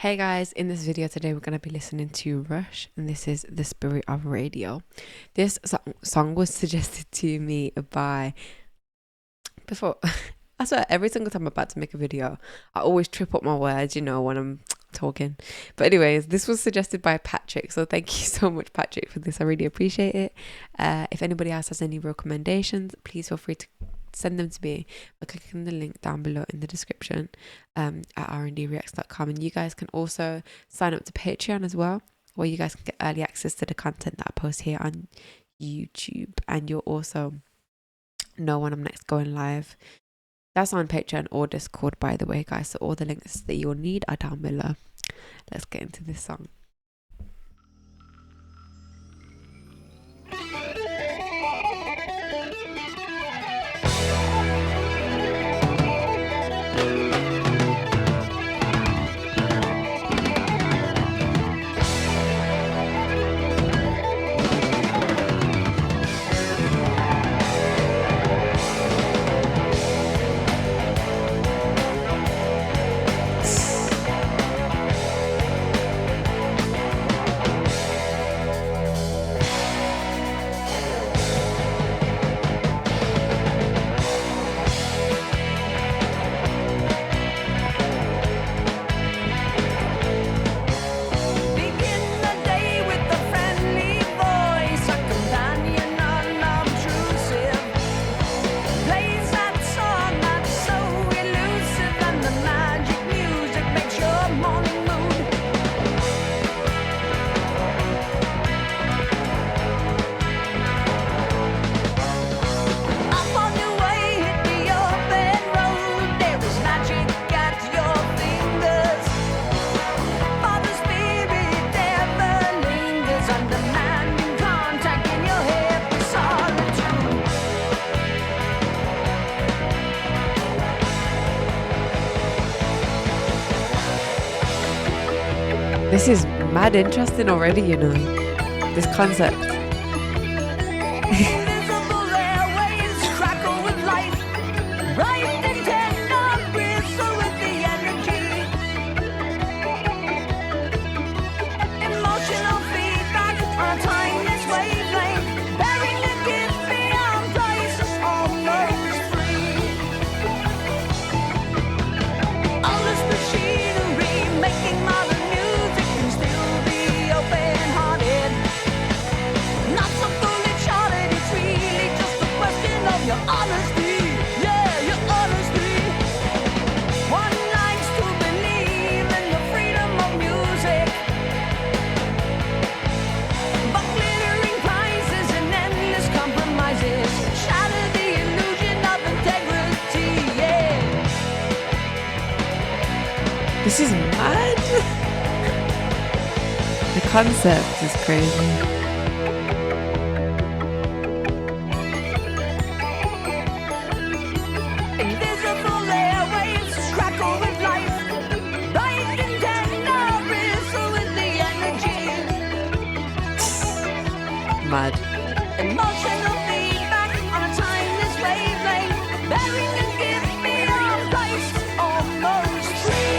Hey guys, in this video today we're going to be listening to Rush and this is The Spirit of Radio. This song was suggested to me by, before, I swear every single time I'm about to make a video, I always trip up my words, when I'm talking. But anyways, this was suggested by Patrick, so thank you so much Patrick for this, I really appreciate it. If anybody else has any recommendations, please feel free to send them to me by clicking the link down below in the description at rndreacts.com. And you guys can also sign up to Patreon as well, where you guys can get early access to the content that I post here on YouTube, and you'll also know when I'm next going live. That's on Patreon or Discord, by the way, guys, so all the links that you'll need are down below. Let's get into this song. This is mad interesting already, this concept. This is mad. The concept is crazy. Mad. Emotional feedback on a timeless wavelength. Bearing and give me a price almost free.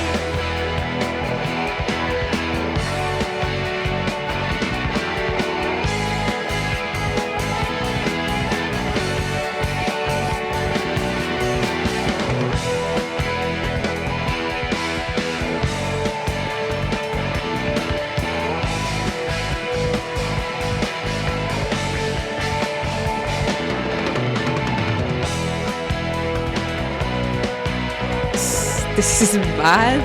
This is mad.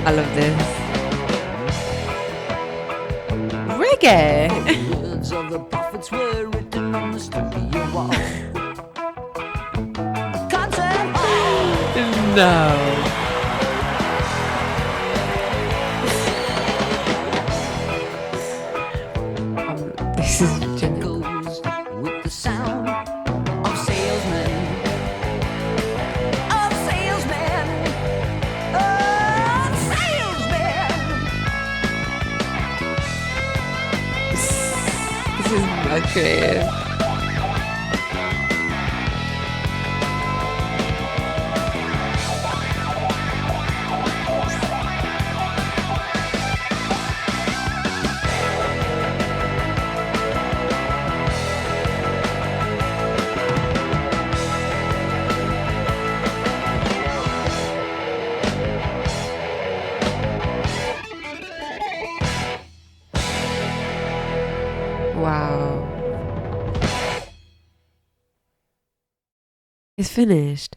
I love this. Reggae. Words of the prophets were written on the studio wall. No. This is genuine. My creative. Wow. It's finished.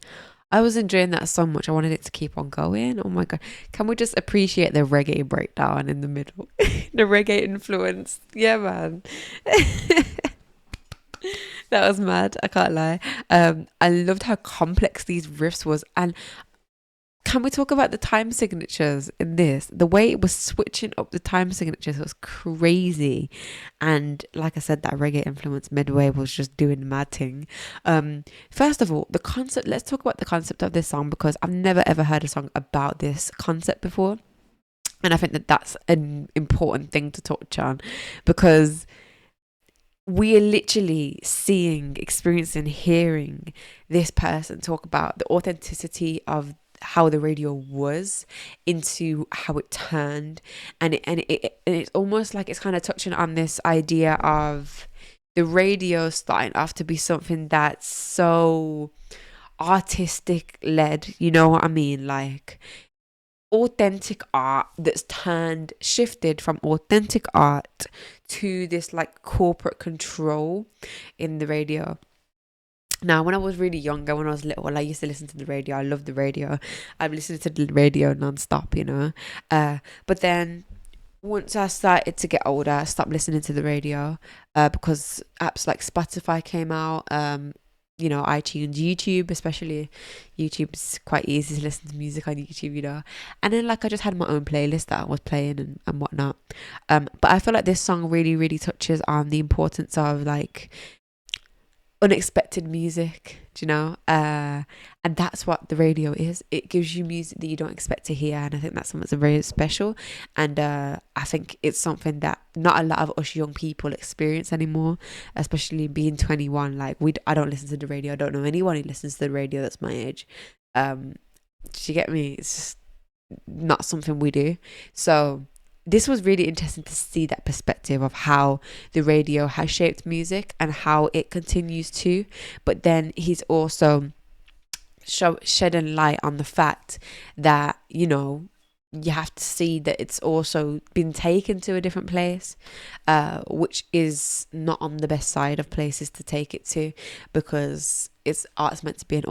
I was enjoying that so much. I wanted it to keep on going. Oh my God. Can we just appreciate the reggae breakdown in the middle? The reggae influence. Yeah, man. That was mad. I can't lie. I loved how complex these riffs was. And can we talk about the time signatures in this? The way it was switching up the time signatures was crazy. And like I said, that reggae influence midway was just doing the mad thing. First of all, the concept, let's talk about the concept of this song because I've never ever heard a song about this concept before. And I think that that's an important thing to touch on because we are literally seeing, experiencing, hearing this person talk about the authenticity of how the radio was into how it turned, and it's almost like it's kind of touching on this idea of the radio starting off to be something that's so artistic led, you know what I mean? Like authentic art that's turned shifted from authentic art to this like corporate control in the radio. Now, when I was really younger, when I was little, I used to listen to the radio. I loved the radio. I've listened to the radio non-stop, you know. But then once I started to get older, I stopped listening to the radio because apps like Spotify came out, you know, iTunes, YouTube, especially. YouTube's quite easy to listen to music on YouTube, you know. And then like I just had my own playlist that I was playing and whatnot. But I feel like this song really, really touches on the importance of like unexpected music, do you know? And that's what the radio is. It gives you music that you don't expect to hear, and I think that's something that's very special. And I think it's something that not a lot of us young people experience anymore, especially being 21. Like I don't listen to the radio. I don't know anyone who listens to the radio that's my age. Do you get me? It's just not something we do. So this was really interesting to see that perspective of how the radio has shaped music and how it continues to. But then he's also shedding light on the fact that, you know, you have to see that it's also been taken to a different place, which is not on the best side of places to take it to, because art's meant to be an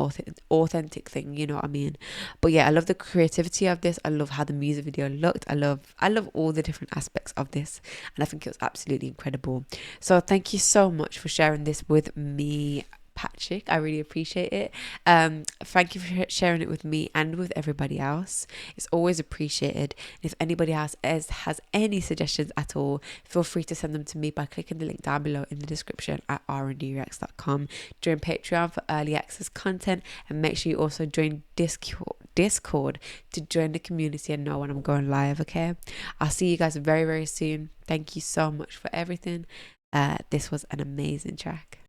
authentic thing, you know what I mean? But yeah, I love the creativity of this. I love how the music video looked. I love all the different aspects of this, and I think it was absolutely incredible. So thank you so much for sharing this with me, Patrick. I really appreciate it. Thank you for sharing it with me and with everybody else. It's always appreciated. If anybody else has any suggestions at all, feel free to send them to me by clicking the link down below in the description at rndrex.com. Join Patreon for early access content, and make sure you also join Discord to join the community and know when I'm going live. Okay, I'll see you guys very, very soon. Thank you so much for everything. This was an amazing track.